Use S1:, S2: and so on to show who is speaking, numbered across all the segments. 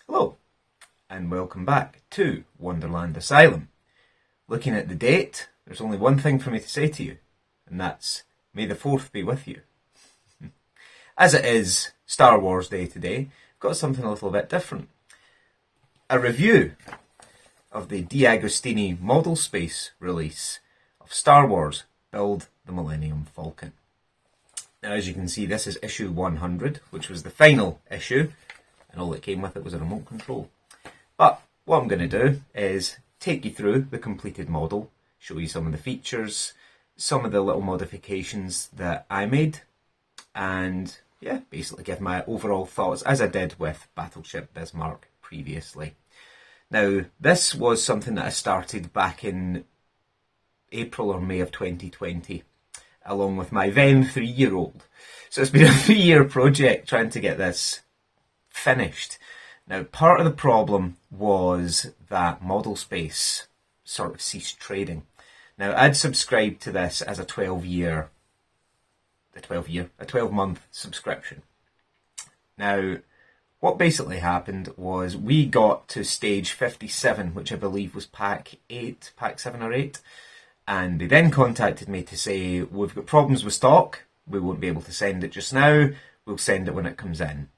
S1: Hello, and welcome back to Wonderland Asylum. Looking at the date, there's only one thing for me to say to you, and that's, may the 4th be with you. As it is Star Wars Day today, I've got something a little bit different. A review of the Agostini model space release of Star Wars Build The Millennium Falcon. Now, as you can see, this is issue 100, which was the final issue, and all that came with it was a remote control. But what I'm going to do is take you through the completed model, show you some of the features, some of the little modifications that I made, and yeah, basically give my overall thoughts as I did with Battleship Bismarck previously. Now, this was something that I started back in April or May of 2020, along with my then 3-year-old. So it's been a 3-year project trying to get this finished. Now, part of the problem was that Model Space sort of ceased trading. Now, I'd subscribed to this as a 12-month subscription. Now, what basically happened was we got to stage 57, which I believe was pack 7 or 8. And they then contacted me to say, we've got problems with stock, we won't be able to send it just now, we'll send it when it comes in.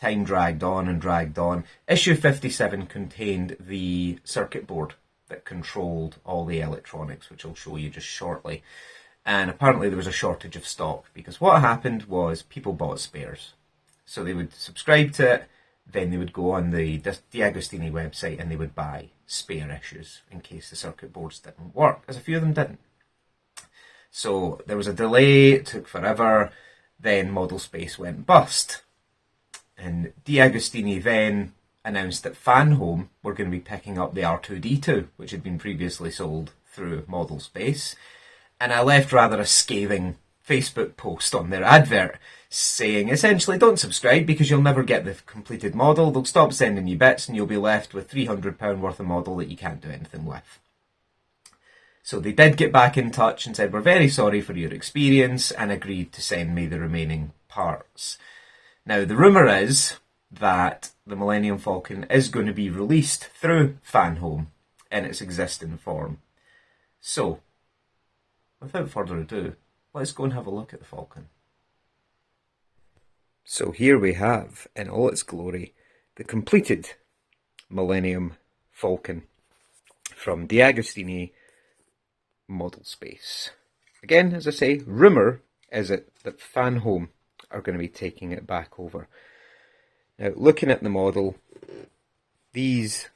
S1: Time dragged on and dragged on. Issue 57 contained the circuit board that controlled all the electronics, which I'll show you just shortly. And apparently there was a shortage of stock, because what happened was people bought spares. So they would subscribe to it, then they would go on the Agostini website and they would buy spare issues in case the circuit boards didn't work, as a few of them didn't. So there was a delay, it took forever, then Model Space went bust. And Agostini then announced that Fanhome were going to be picking up the R2-D2, which had been previously sold through Model Space. And I left rather a scathing Facebook post on their advert saying, essentially, don't subscribe because you'll never get the completed model. They'll stop sending you bits and you'll be left with £300 worth of model that you can't do anything with. So they did get back in touch and said, we're very sorry for your experience, and agreed to send me the remaining parts. Now, the rumour is that the Millennium Falcon is going to be released through Fanhome in its existing form. So, without further ado, let's go and have a look at the Falcon. So here we have, in all its glory, the completed Millennium Falcon from Agostini Model Space. Again, as I say, rumour is it that Fanhome are going to be taking it back over. Now, looking at the model, these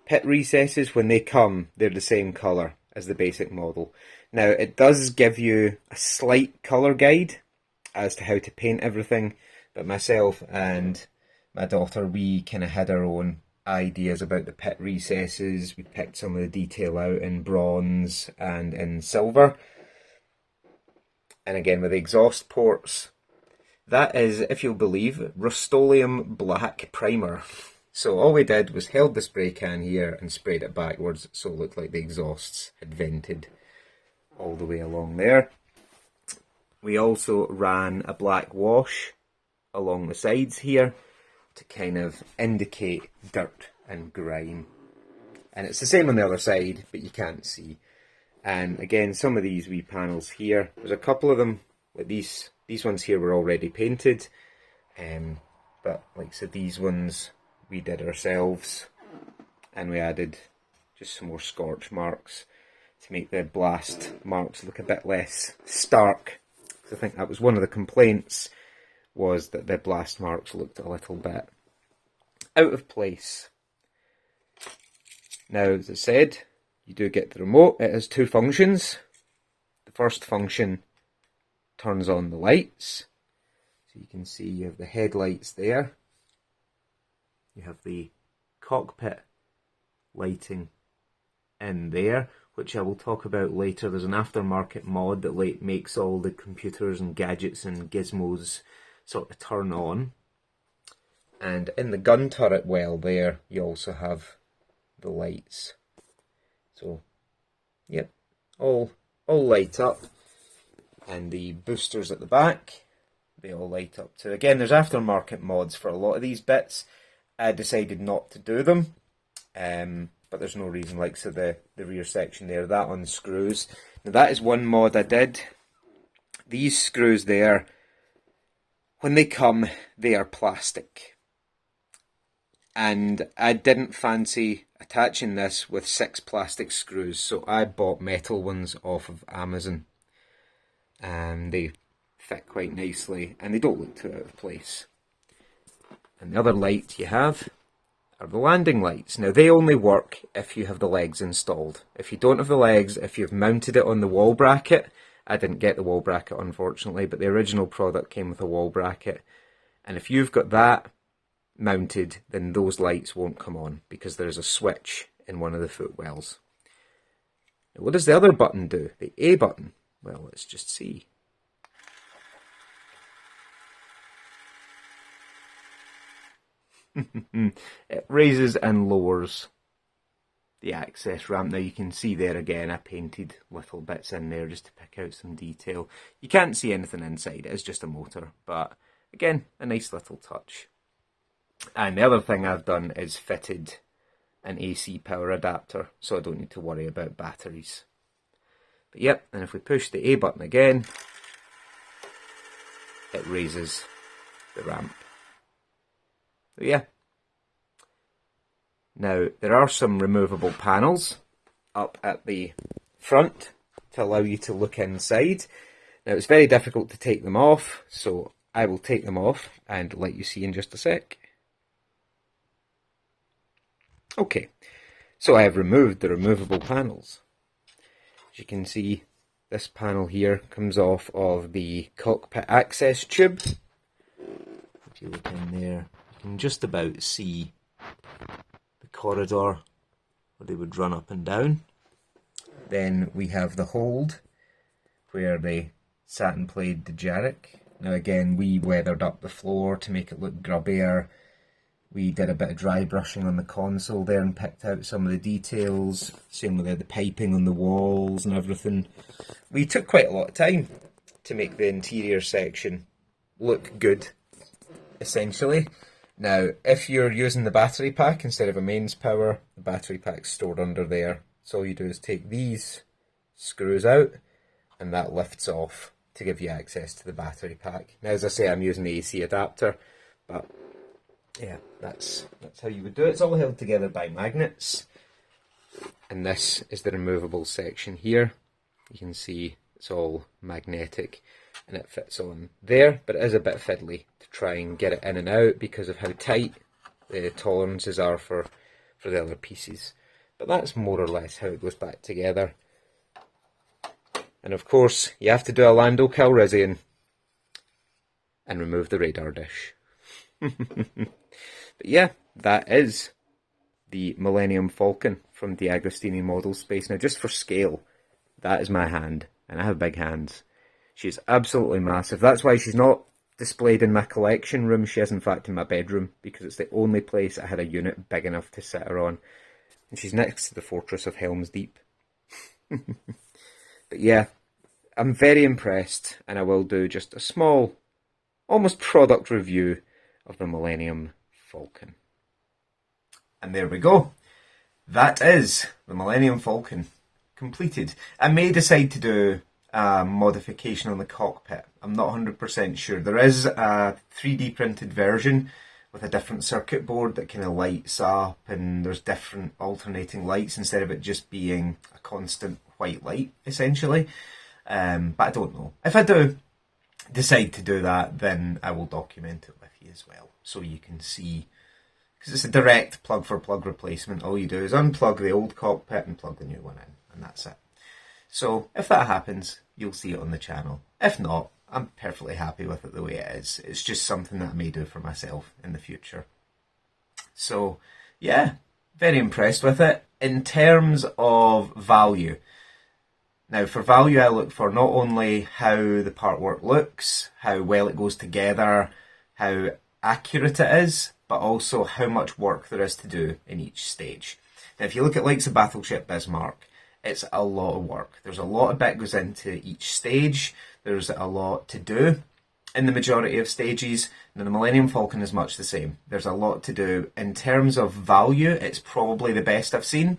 S1: pit recesses, when they come, they're the same colour as the basic model. Now, it does give you a slight colour guide as to how to paint everything, but myself and my daughter, we kind of had our own ideas about the pit recesses. We picked some of the detail out in bronze and in silver. And again, with the exhaust ports, that is, if you'll believe, Rust-Oleum black primer. So all we did was held the spray can here and sprayed it backwards, so it looked like the exhausts had vented all the way along there. We also ran a black wash along the sides here to kind of indicate dirt and grime. And it's the same on the other side, but you can't see. And again, some of these wee panels here, there's a couple of them, like these ones here were already painted, but like I said, these ones we did ourselves, and we added just some more scorch marks to make the blast marks look a bit less stark. I think that was one of the complaints, was that the blast marks looked a little bit out of place. Now, as I said, you do get the remote. It has two functions. The first function turns on the lights. So you can see you have the headlights there. You have the cockpit lighting in there, which I will talk about later. There's an aftermarket mod that makes all the computers and gadgets and gizmos sort of turn on. And in the gun turret well there, you also have the lights. So, yep, all light up. And the boosters at the back they all light up too. Again, there's aftermarket mods for a lot of these bits. I decided not to do them, but there's no reason. Like, so the rear section there, that unscrews. Now that is one mod I did. These screws there, when they come, they are plastic. And I didn't fancy attaching this with 6 plastic screws, so I bought metal ones off of Amazon. And they fit quite nicely, and they don't look too out of place. And the other light you have are the landing lights. Now they only work if you have the legs installed. If you don't have the legs, if you've mounted it on the wall bracket, I didn't get the wall bracket unfortunately, but the original product came with a wall bracket. And if you've got that mounted, then those lights won't come on because there's a switch in one of the footwells. Now, what does the other button do? The A button? Well, let's just see. It raises and lowers the access ramp. Now you can see there again, I painted little bits in there just to pick out some detail. You can't see anything inside, it is just a motor, but again, a nice little touch. And the other thing I've done is fitted an AC power adapter, so I don't need to worry about batteries. But yep, and if we push the A button again, it raises the ramp. So yeah. Now, there are some removable panels up at the front to allow you to look inside. Now, it's very difficult to take them off, so I will take them off and let you see in just a sec. Okay, so I have removed the removable panels. As you can see, this panel here comes off of the cockpit access tube. If you look in there, you can just about see the corridor where they would run up and down. Then we have the hold where they sat and played the Jarek. Now again, we weathered up the floor to make it look grubbier. We did a bit of dry brushing on the console there and picked out some of the details. Same with the piping on the walls and everything. We took quite a lot of time to make the interior section look good, essentially. Now, if you're using the battery pack instead of a mains power, the battery pack's stored under there. So all you do is take these screws out and that lifts off to give you access to the battery pack. Now, as I say, I'm using the AC adapter, but yeah, that's how you would do it. It's all held together by magnets. And this is the removable section here. You can see it's all magnetic and it fits on there, but it is a bit fiddly to try and get it in and out because of how tight the tolerances are for the other pieces. But that's more or less how it goes back together. And of course, you have to do a Lando Calrissian and remove the radar dish. But yeah, that is the Millennium Falcon from the Agostini model space. Now, just for scale, that is my hand, and I have big hands. She's absolutely massive. That's why she's not displayed in my collection room. She is in fact in my bedroom, because it's the only place I had a unit big enough to sit her on. And she's next to the Fortress of Helm's Deep. But yeah, I'm very impressed, and I will do just a small, almost product review of the Millennium Falcon. And there we go. That is the Millennium Falcon completed. I may decide to do a modification on the cockpit. I'm not 100% sure. There is a 3D printed version with a different circuit board that kind of lights up, and there's different alternating lights instead of it just being a constant white light, essentially. But I don't know. If I do decide to do that, then I will document it with you as well, so you can see, because it's a direct plug for plug replacement. All you do is unplug the old cockpit and plug the new one in, and that's it. So if that happens, you'll see it on the channel. If not, I'm perfectly happy with it the way it is. It's just something that I may do for myself in the future. So yeah, very impressed with it. In terms of value, now for value I look for not only how the partwork looks, how well it goes together, how accurate it is, but also how much work there is to do in each stage. Now if you look at likes of Battleship Bismarck, it's a lot of work. There's a lot of bit goes into each stage. There's a lot to do. in the majority of stages. Now, the Millennium Falcon is much the same. There's a lot to do. In terms of value, it's probably the best I've seen,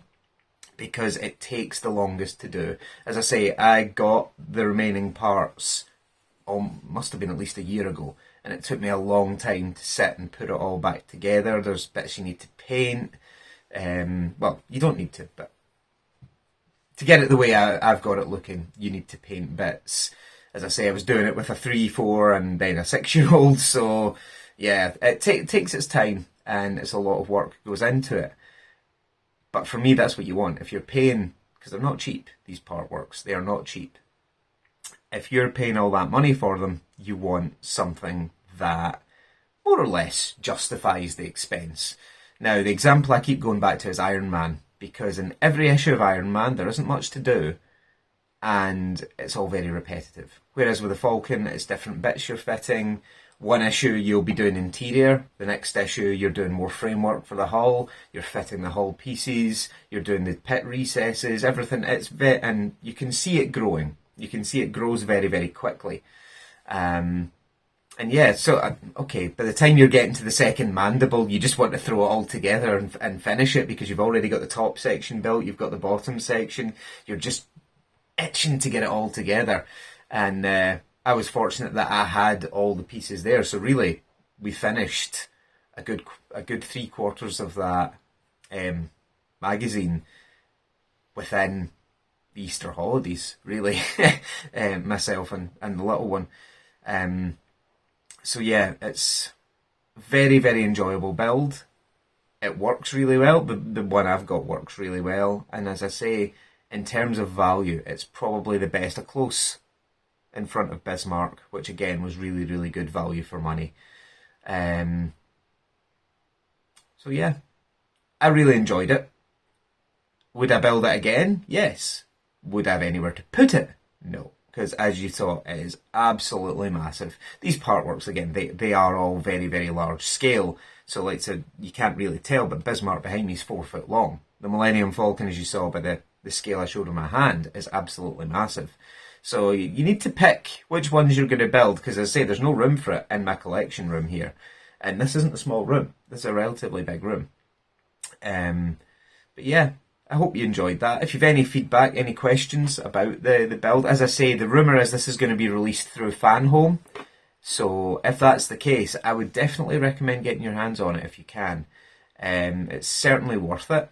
S1: because it takes the longest to do. As I say, I got the remaining parts, must have been at least a year ago, and it took me a long time to sit and put it all back together. There's bits you need to paint. Well, you don't need to, but to get it the way I've got it looking, you need to paint bits. As I say, I was doing it with a 3, 4 and then a 6-year-old, so yeah, it takes its time, and it's a lot of work goes into it. But for me, that's what you want. If you're paying, because they're not cheap, these part works, they are not cheap. If you're paying all that money for them, you want something that more or less justifies the expense. Now, the example I keep going back to is Iron Man, because in every issue of Iron Man, there isn't much to do, and it's all very repetitive. Whereas with the Falcon, it's different bits you're fitting. One issue you'll be doing interior, the next issue you're doing more framework for the hull, you're fitting the hull pieces, you're doing the pit recesses, everything. And you can see it growing. You can see it grows very, very quickly. And yeah, so, okay, by the time you're getting to the second mandible, you just want to throw it all together and finish it, because you've already got the top section built, you've got the bottom section, you're just itching to get it all together. And I was fortunate that I had all the pieces there, so really we finished a good 3/4 of that magazine within the Easter holidays, really. Myself and the little one. So yeah, it's very, very enjoyable build. It works really well. The one I've got works really well, and as I say, in terms of value, it's probably the best, a close in front of Bismarck, which again was really, really good value for money. So yeah, I really enjoyed it. Would I build it again? Yes. Would I have anywhere to put it? No, because as you saw, it is absolutely massive. These part works, again, they are all very, very large scale. So like I said, you can't really tell, but Bismarck behind me is 4 foot long. The Millennium Falcon, as you saw by the scale I showed in my hand, is absolutely massive. So you need to pick which ones you're going to build, because as I say, there's no room for it in my collection room here. And this isn't a small room. This is a relatively big room. But yeah, I hope you enjoyed that. If you've any feedback, any questions about the build, as I say, the rumour is this is going to be released through Fanhome. So if that's the case, I would definitely recommend getting your hands on it if you can. It's certainly worth it,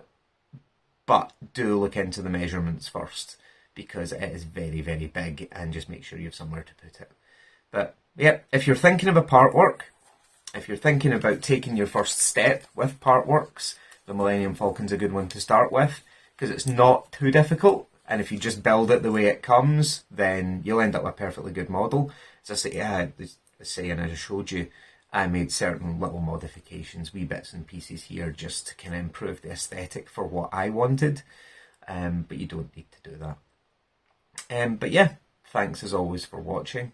S1: but do look into the measurements first, because it is very, very big, and just make sure you have somewhere to put it. But yeah, if you're thinking of a part work, if you're thinking about taking your first step with part works, the Millennium Falcon's a good one to start with, because it's not too difficult, and if you just build it the way it comes, then you'll end up with a perfectly good model. As I say, yeah, and I just showed you, I made certain little modifications, wee bits and pieces here, just to kind of improve the aesthetic for what I wanted, but you don't need to do that. But yeah, thanks as always for watching,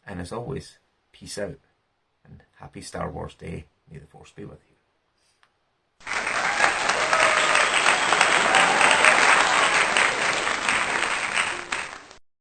S1: and as always, peace out, and happy Star Wars Day. May the Force be with you.